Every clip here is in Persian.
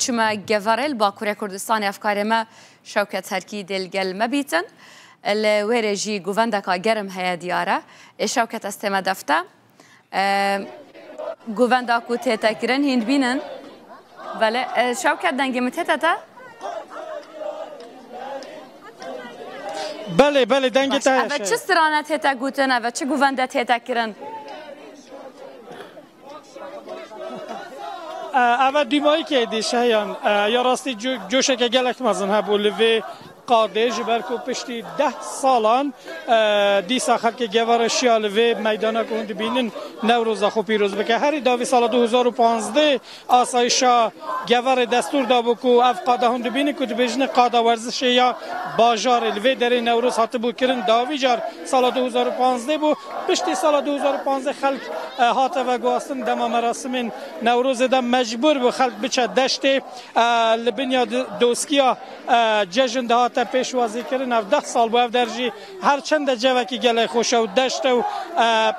چما گوارل باکوری کردستان افکار ما شوکت هرکی دلگل مبیتن الویرجی گووندکا گرم هیا دیاره شوکت استما دفته گووندکو تتکرن هند بینن ولی شوکت دنگی متتا بله بله دنگ تا اوه چه سرانه تتا گوتن اوه چه گوونده تتا کرن اوه دیمایی که دیشه یا راستی جوشه که گلک مزن هبو لوی قاده جبرکو پشتی 10 سالان دیسا خلک گوار شیال و میدانا که هند بینن نوروز خو پیروز بکه هری داوی سال 2015 آسایشا گوار دستور دابو که اف قاده هند بینن که بجن قاده ورزش یا باجار الوی در نوروز هات بو کرن داوی جار سال 2015 بو پشتی سال 2015 خلک هات و گواستن دما مراسم نوروز دم مجبور بو خلک بچه دشت لبنیا دوسکیا جشن دهات تا پیشوازی کردن 10 سال با درجی هر چند جوکی گله خوش و دشت و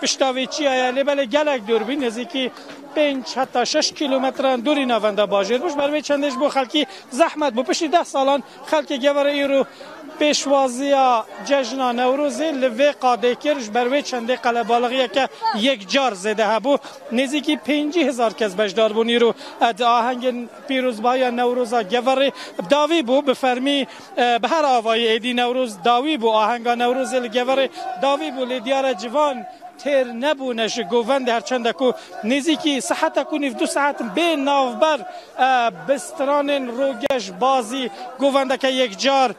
پشتاوی چی آیا بله گلک دور بین نزدیکی 5 حتی 6 کیلومتر دوری ناونده باجر بوش برای چندش بو خلکی زحمت بو پشتی 10 سالان خلک گوره ایرو پیشوازی جشن نوروزی لوی قاده کرش برای چنده قلب بالغیه که یک جار زده هبو نزدیکی 50,000 کس بجدار بونی رو آهنگ پیروزبای نوروزا گوره داوی بو بفرمی به هر آوای ایدی نوروز داوی بو آهنگ نوروز گوره داوی بو لیدیار جوان تر نبونش گووند هرچند کو نزدیکی صحت کو 2 ساعت به ناوبر بستران روگش بازی گووند که یک جار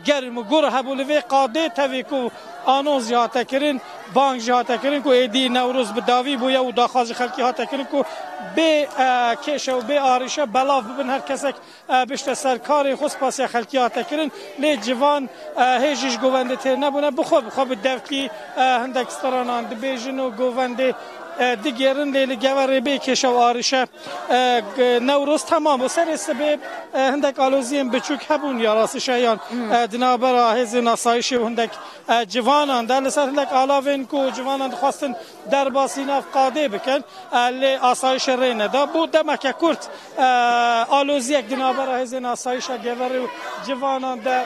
گرم گور هبولوی قاده توی کو آنونز جهات کرن بانک جهات کرن کو ایدی نوروز به داوی بو یا داخاز خلکی هات کرن کو به کش و به آرشه بلاف ببن هر کسک بشت سرکار خصپاس خلکی هات کرن لی جوان هیجش گوونده تر نبونه بخوب دفکی هندک سترانان دبیجن و گوونده دیگرن لیلی گواره به کش و آرشه نوروز تمام و سر سبب هندک آلوزیم بچوک هبون یا راست شایان دنابر آهز ناسایش و هندک جوانان در لسر هندک آلاوین کو جوانان خواستن در باسین قاده بکن لی آسایش رینه دا بود دمک کرد آلوزی یک دنابر آهز ناسایش گواره و جوانان در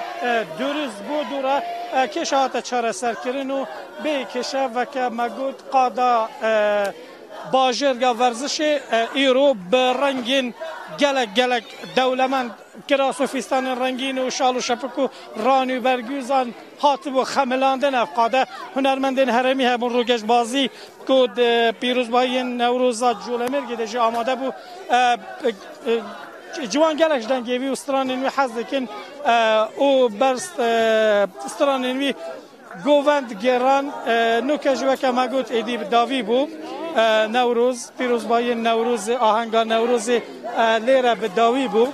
دورز بود دوره کشات چاره سر کرن و به کشه و که مگود قادا باجر یا ورزش ایرو به رنگین گلک دولمند کراس و فیستان رنگین و شال و شپک و رانی و برگوزان حاطب و خملاندن افقاده هنرمندین هرمی همون روگش بازی کود پیروزبایی نوروزا جولمر گده جا آماده بو جوان گلش دنگیوی و سترانینوی حز دکن او برست سترانینوی گووند گران نوکش وکه مگوت ایدی داوی بو نوروز پیروزبایی نوروز آهنگا نوروز لیره به داوی بو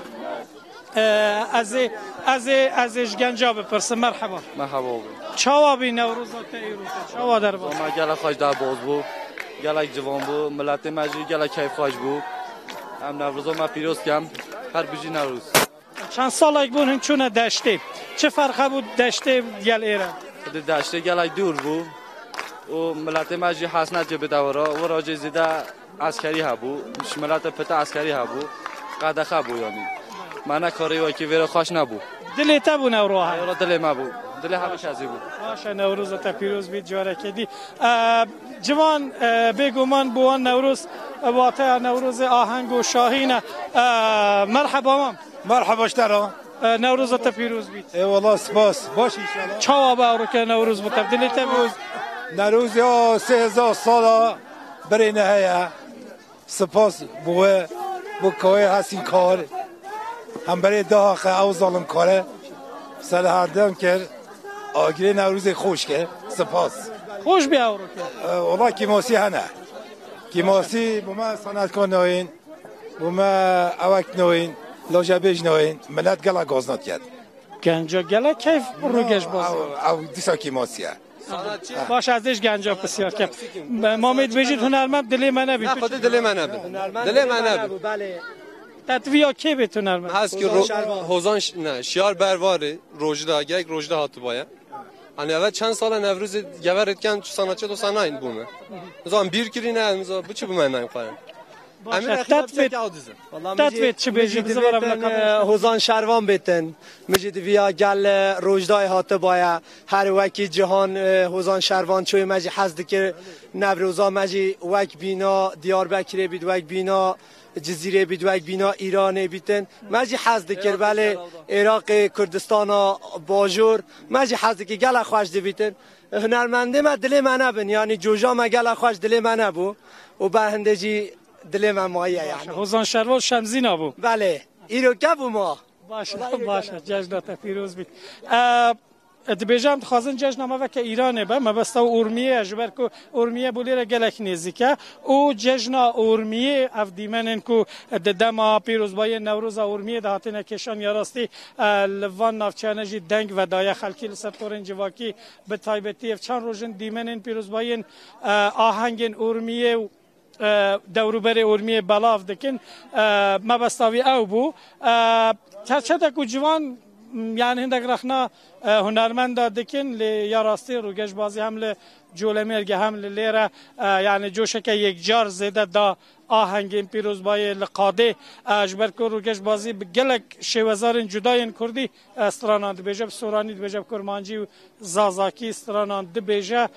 ازش گنجا بپرسم مرحبا مرحبا چاوا بی نوروز تا ایروز چاوا در باز ما گله خوش در باز بو گله جوان بو ملت مجری گله کیف خوش بو هم نوروز ما پیروز کم هر بجی نوروز چند سال اگه بون چونه دشته چه فرقه بود دشته گل ایره دشته گله دور بو و ملت مجری حسنت جه بدورا و راجع زیده عسکری هبو ملت پتا عسکری هبو قدخه بو یعنی من کاری و کی ویرا خوش نبو دلی تا بو نوروها ویرا دلی ما بو دلی همش ازی بو باشه نوروز تا پیروز بید جواره کدی جوان بگومان بوان نوروز واقع نوروز آهنگ و شاهین مرحبا مام مرحبا اشترا نوروز تا پیروز بید ای والله سپاس باش ان شاء الله چاوا باورو که نوروز بو تبدیل تا بو نوروز یا 3000 ساله برای نهایه سپاس بو کوی هستین کار هم برای داخل او ظالم کاره سر هر دم کرد آگری نوروز خوش کرد سپاس خوش بیاورو که والله کیماسی هنه کیماسی بوما صنعتکار نوین بوما اوک نوین لاجبیج نوین ملت گله گازنات کرد گنجا گله کیف روگش باز او دیسا کیماسیه باش ازش گنجا بسیار کم مامید بجید هنرمند دلی من نبید نه خود دلی من نبید دلی من نبید تطویا کی بیت هنرمند هست که حوزان نه شیار برواره روجدا یک روجدا هاتو باید hani evet çen sala Nevruz'u gever etken sanatçı da sana in bu mu? O zaman bir kiri ne? Bu çu bu menden koyan. امیر اخلاق عادزه تدوید چه بیجی بزرم هوزان شروان بیتن مجید ویا گل روجدای هاته بایا هر وکی جهان هوزان شروان چوی مجی حزد که نوروزا مجی وک بینا دیاربکر بید وک بینا جزیره بید وک بینا ایران بیتن مجی حزد که بله عراق کردستان باجور مجی حزد که گل خوش بیتن هنرمنده ما دل من بن یعنی جوجا ما گل خوش دل من بو و بهندجی دل من مایه یعنی هوزان شروان شمزین ابو بله ایرو گبو ما باشه جشنات پیروز بید دبیجم خازن جشن ما وک ایرانه به مبستا اورمیه جبر کو اورمیه بولیره گلک نزیکه او جشن اورمیه اف دیمنن کو ددما پیروز بای نوروز اورمیه دهاتنه کشان یاراستی لوان نافچانجی دنگ و دای خلکی لسپورنج واکی به تایبتی اف چند روزن دیمنن پیروز بای آهنگن اورمیه دوروبر اورمیه بلاف دکن مبستاوی او بو چه دکو جوان یعنی هندک رخنا هنرمند دکن یا راستی روگش بازی هم جولمرگ هم لیره یعنی جوشک یک جار زده دا آهنگین پیروز بای لقاده اجبر کو روگش بازی گلک شوزارن جداین کردی استراناند بجب سورانی بجب کرمانجی زازاکی استراناند بجه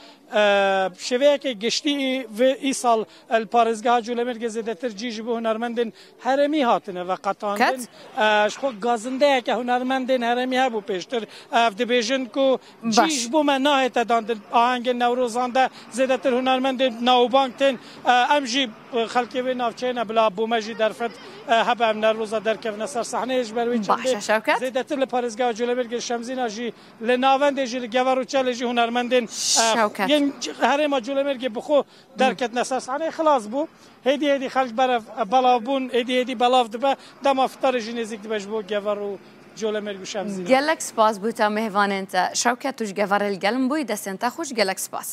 شویه که گشتی و ای سال الپارزگاه جولمرگ زده تر جیج به هنرمندن هرمی هاتنه و قطاندن خو گازنده که هنرمندن هرمی ها بو پیشتر افده بیجن کو جیج بو من نهایت داندن آهنگ نوروزانده زده تر هنرمندن ناوبانکتن امجی خلکی و نافچین بلا بومجی درفت هب ام نوروزا در کف نصر صحنه اجبر وی چنده زده تر الپارزگاه جولمرگ شمزین جی لناوند جی گوارو چل جی هنرمندن هر ما جولمرگ بخو درکت نصر صحنه خلاص بو هدی خلق برف بلابون هدی بلاف دبه دم افطار جی نزیک دبش بو گوارو جولمرگ شمزین گلک سپاس بوتا مهوان انت شوکت توش گوار الگلم بوی دست انت خوش گلک سپاس